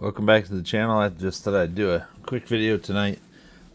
Welcome back to the channel. I just thought I'd do a quick video tonight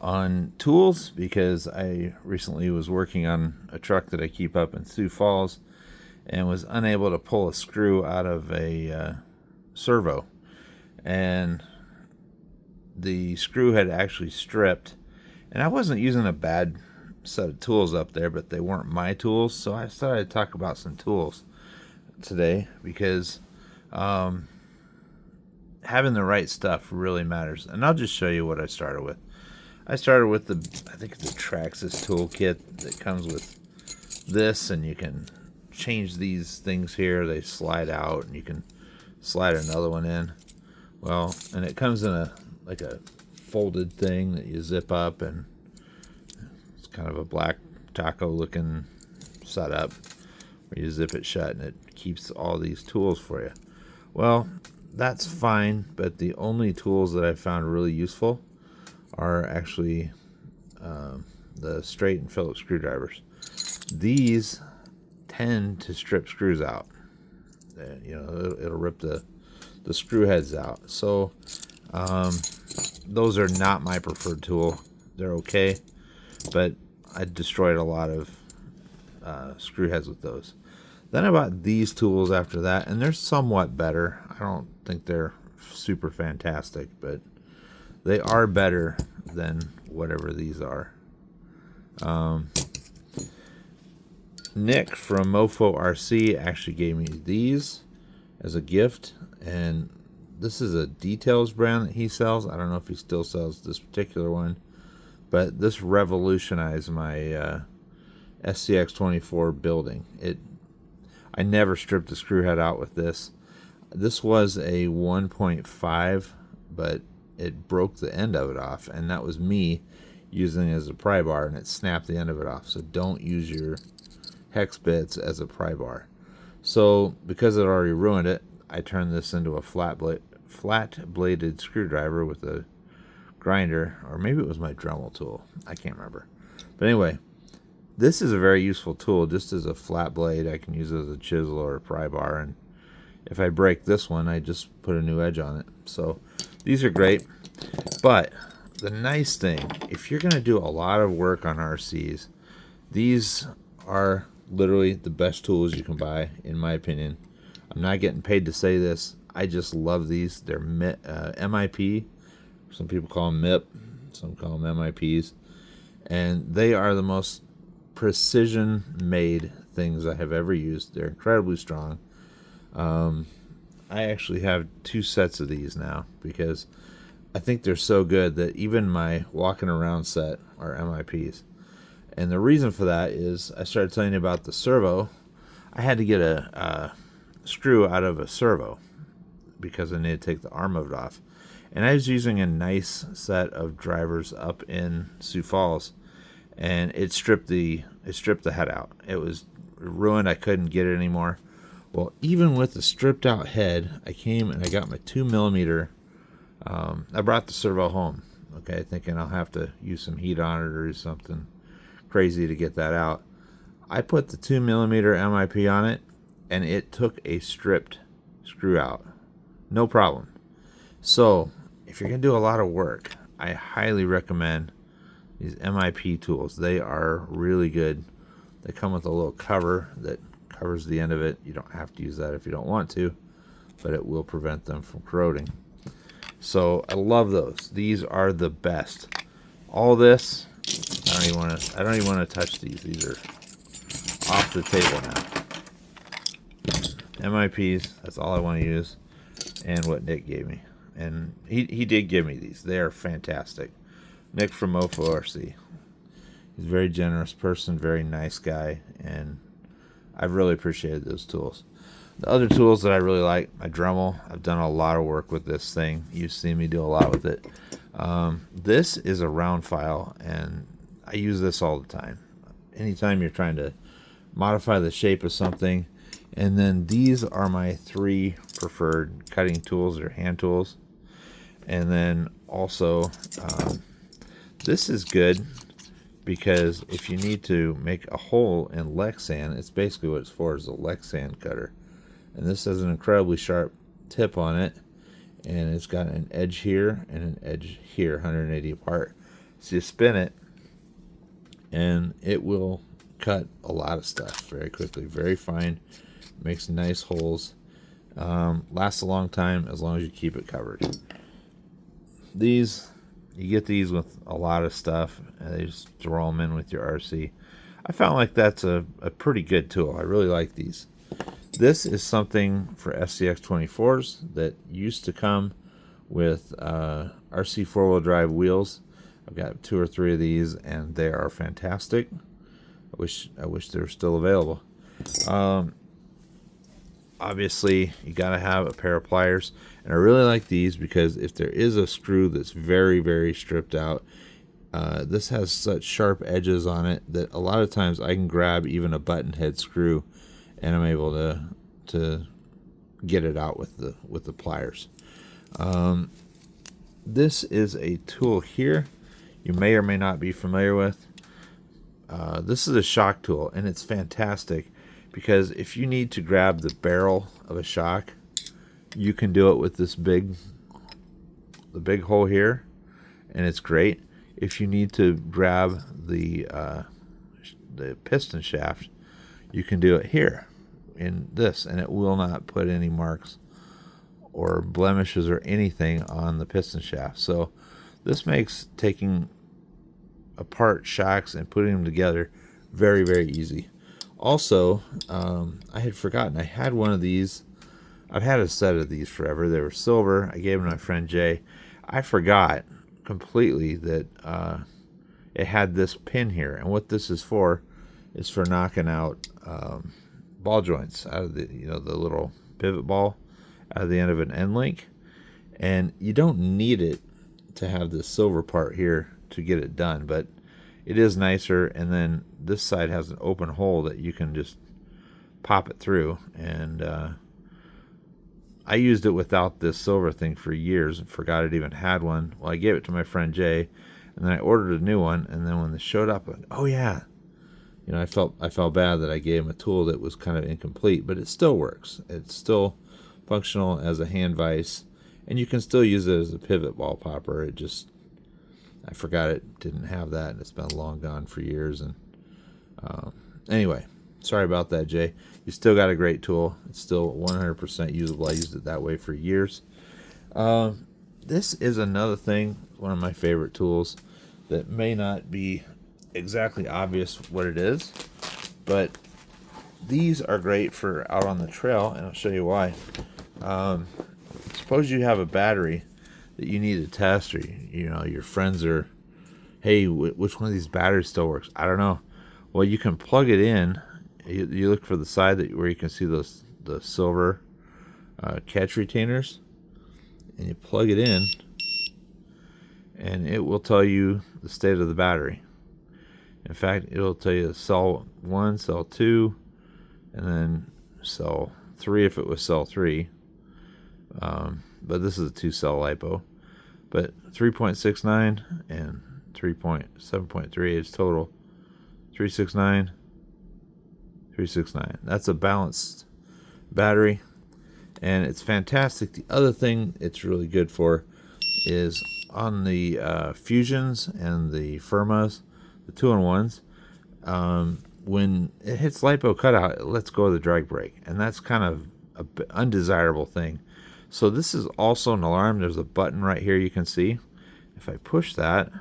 on tools because I recently was working on a truck that I keep up in Sioux Falls and was unable to pull a screw out of a servo, and the screw had actually stripped, and I wasn't using a bad set of tools up there, but they weren't my tools, so I thought I'd talk about some tools today because having the right stuff really matters. And I'll just show you what I started with. I started with I think it's a Traxxas toolkit that comes with this, and you can change these things here. They slide out and you can slide another one in. Well, and it comes in like a folded thing that you zip up, and it's kind of a black taco looking setup where you zip it shut and it keeps all these tools for you. Well, that's fine, but the only tools that I found really useful are actually the straight and Phillips screwdrivers. These tend to strip screws out. You know, it'll rip the screw heads out. So those are not my preferred tool. They're okay, but I destroyed a lot of screw heads with those. Then I bought these tools after that, and they're somewhat better. I don't think they're super fantastic, but they are better than whatever these are. Nick from Mofo RC actually gave me these as a gift, and this is a Details brand that he sells. I don't know if he still sells this particular one, but this revolutionized my SCX24 building. I never stripped the screw head out with this. This was a 1.5, but it broke the end of it off, and that was me using it as a pry bar, and it snapped the end of it off. So don't use your hex bits as a pry bar. So because it already ruined it, I turned this into a flat bladed screwdriver with a grinder, or maybe it was my Dremel tool. I can't remember. But anyway, this is a very useful tool. Just as a flat blade, I can use it as a chisel or a pry bar, and if I break this one, I just put a new edge on it. So these are great. But the nice thing, if you're going to do a lot of work on RCs, these are literally the best tools you can buy, in my opinion. I'm not getting paid to say this. I just love these. They're MIP. Some people call them MIP. Some call them MIPs. And they are the most precision made things I have ever used. They're incredibly strong. I actually have 2 sets of these now because I think they're so good that even my walking around set are MIPs. And the reason for that is I started telling you about the servo. I had to get a screw out of a servo because I needed to take the arm of it off. And I was using a nice set of drivers up in Sioux Falls, and it stripped the head out. It was ruined. I couldn't get it anymore. Well, even with the stripped out head, I came and I got my 2mm. I brought the servo home, okay, thinking I'll have to use some heat on it or something crazy to get that out. I put the 2mm MIP on it, and it took a stripped screw out. No problem. So if you're going to do a lot of work, I highly recommend these MIP tools. They are really good. They come with a little cover that covers the end of it. You don't have to use that if you don't want to, but it will prevent them from corroding. So I love those. These are the best. All this, I don't even want to touch these. These are off the table now. MIPs, that's all I want to use, and what Nick gave me. And he did give me these. They are fantastic. Nick from Mofo RC. He's a very generous person, very nice guy, and I've really appreciated those tools. The other tools that I really like, my Dremel. I've done a lot of work with this thing. You've seen me do a lot with it. This is a round file, and I use this all the time. Anytime you're trying to modify the shape of something. And then these are my 3 preferred cutting tools, or hand tools. And then also, this is good because if you need to make a hole in Lexan, it's basically what it's for, is a Lexan cutter. And this has an incredibly sharp tip on it, and it's got an edge here and an edge here, 180 apart. So you spin it, and it will cut a lot of stuff very quickly, very fine, makes nice holes, lasts a long time as long as you keep it covered. These, you get these with a lot of stuff, and they just throw them in with your RC. I found like that's a pretty good tool. I really like these. This is something for SCX 24s that used to come with RC four-wheel drive wheels. I've got 2 or 3 of these, and they are fantastic. I wish they were still available. Obviously, you gotta have a pair of pliers, and I really like these because if there is a screw that's very, very stripped out, this has such sharp edges on it that a lot of times I can grab even a button head screw, and I'm able to get it out with the pliers. This is a tool here you may or may not be familiar with. This is a shock tool, and it's fantastic because if you need to grab the barrel of a shock, you can do it with this big hole here, and it's great. If you need to grab the piston shaft, you can do it here in this, and it will not put any marks or blemishes or anything on the piston shaft. So this makes taking apart shocks and putting them together very, very easy. Also, I had forgotten I had one of these. I've had a set of these forever. They were silver. I gave them to my friend Jay. I forgot completely that it had this pin here, and what this is for knocking out ball joints out of the the little pivot ball out of the end of an end link. And you don't need it to have this silver part here to get it done, but it is nicer. And then this side has an open hole that you can just pop it through, and I used it without this silver thing for years and forgot it even had one. Well, I gave it to my friend Jay, and then I ordered a new one, and then when this showed up, oh yeah, I felt bad that I gave him a tool that was kind of incomplete, but it still works. It's still functional as a hand vise, and you can still use it as a pivot ball popper. I forgot it didn't have that, and it's been long gone for years. And anyway, sorry about that, Jay. You still got a great tool. It's still 100% usable. I used it that way for years. This is another thing, one of my favorite tools that may not be exactly obvious what it is, but these are great for out on the trail, and I'll show you why. Suppose you have a battery that you need to test, or your friends are, hey, which one of these batteries still works? I don't know. Well, you can plug it in. You look for the side where you can see the silver catch retainers, and you plug it in, and it will tell you the state of the battery. In fact, it'll tell you cell 1, cell 2, and then cell 3 if it was cell 3. But this is a 2-cell LiPo. But 3.69 and 7.3 is total 369. 369. That's a balanced battery, and it's fantastic. The other thing it's really good for is on the Fusions and the Firmas, the 2-in-1s. When it hits LiPo cutout, it lets go of the drag brake, and that's kind of an undesirable thing. So this is also an alarm. There's a button right here you can see. If I push that,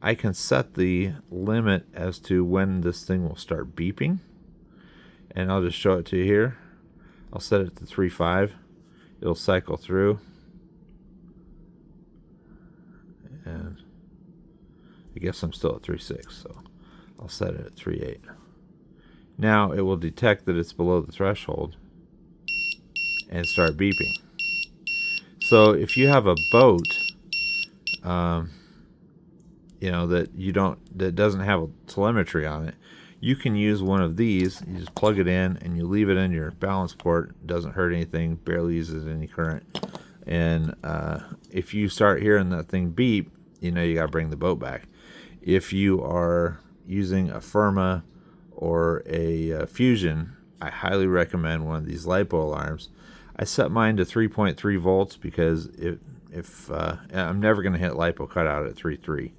I can set the limit as to when this thing will start beeping. And I'll just show it to you here. I'll set it to 3.5. It'll cycle through. And I guess I'm still at 3.6, so I'll set it at 3.8. Now it will detect that it's below the threshold and start beeping. So if you have a boat, that doesn't have a telemetry on it, you can use one of these. You just plug it in and you leave it in your balance port. It doesn't hurt anything, barely uses any current. And if you start hearing that thing beep, you got to bring the boat back. If you are using a Firma or a Fusion, I highly recommend one of these LiPo alarms. I set mine to 3.3 volts because if I'm never going to hit LiPo cutout at 3.3.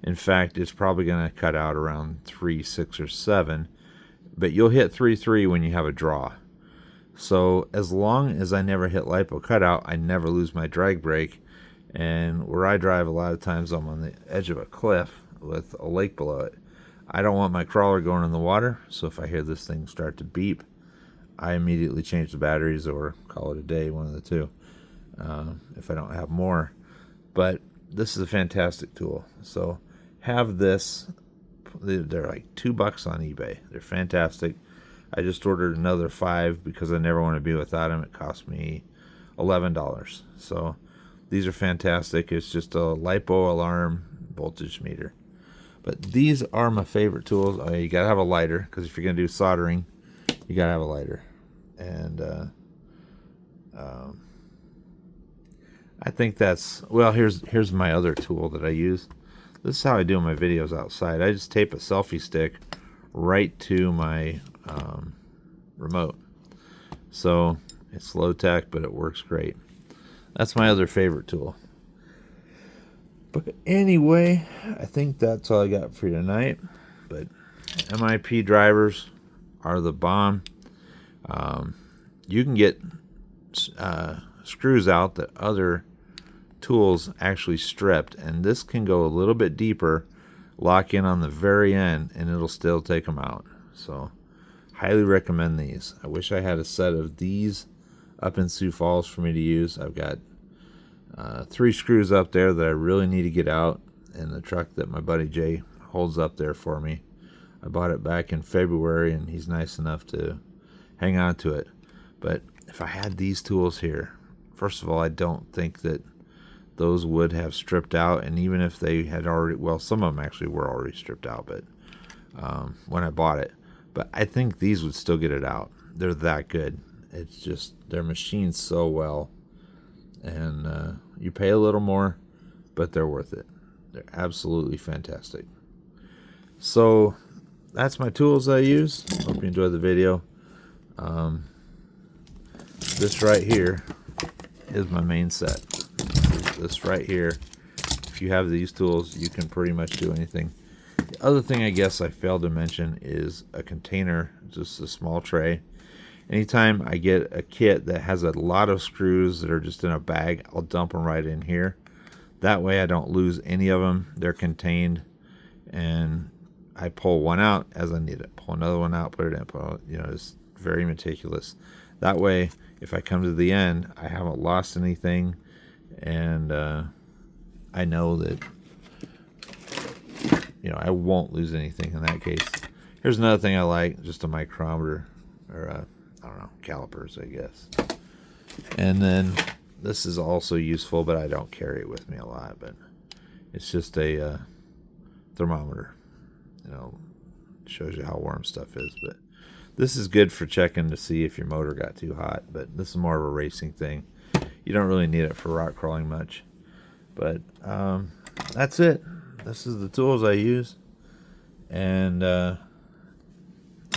In fact, it's probably going to cut out around 3.6 or 7, but you'll hit 3.3 when you have a draw. So as long as I never hit LiPo cutout, I never lose my drag brake. And where I drive, a lot of times I'm on the edge of a cliff with a lake below it. I don't want my crawler going in the water, so if I hear this thing start to beep, I immediately change the batteries or call it a day, one of the two, if I don't have more. But this is a fantastic tool. So have this. They're like $2 on eBay. They're fantastic. I just ordered another 5 because I never want to be without them. It cost me $11. So these are fantastic. It's just a LiPo alarm voltage meter. But these are my favorite tools. You gotta have a lighter, because if you're gonna do soldering, you gotta have a lighter. And I think that's, well, here's my other tool that I use. This is how I do my videos outside. I just tape a selfie stick right to my remote. So it's low tech, but it works great. That's my other favorite tool. But anyway, I think that's all I got for you tonight. But MIP drivers are the bomb. You can get screws out that other tools actually stripped, and this can go a little bit deeper, lock in on the very end, and it'll still take them out. So highly recommend these. I wish I had a set of these up in Sioux Falls for me to use. I've got 3 screws up there that I really need to get out in the truck that my buddy Jay holds up there for me. I bought it back in February, and he's nice enough to hang on to it. But if I had these tools here, first of all, I don't think that those would have stripped out. And even if they had already, well, some of them actually were already stripped out, but when I bought it. But I think these would still get it out. They're that good. It's just, they're machined so well. And you pay a little more, but they're worth it. They're absolutely fantastic. So that's my tools I use. Hope you enjoyed the video. This right here is my main set. This right here, if you have these tools, you can pretty much do anything. The other thing I guess I failed to mention is a container, just a small tray. Anytime I get a kit that has a lot of screws that are just in a bag, I'll dump them right in here. That way I don't lose any of them. They're contained, and I pull one out as I need it. Pull another one out, put it in. You know, it's very meticulous. That way, if I come to the end, I haven't lost anything, and I know that, you know, I won't lose anything in that case. Here's another thing I like, just a micrometer, or I don't know, calipers, I guess. And then this is also useful, but I don't carry it with me a lot. But it's just a thermometer. You know, shows you how warm stuff is. But this is good for checking to see if your motor got too hot. But this is more of a racing thing. You don't really need it for rock crawling much. But that's it. This is the tools I use. And like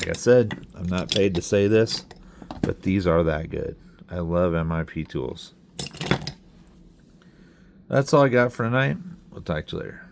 I said, I'm not paid to say this, but these are that good. I love MIP tools. That's all I got for tonight. We'll talk to you later.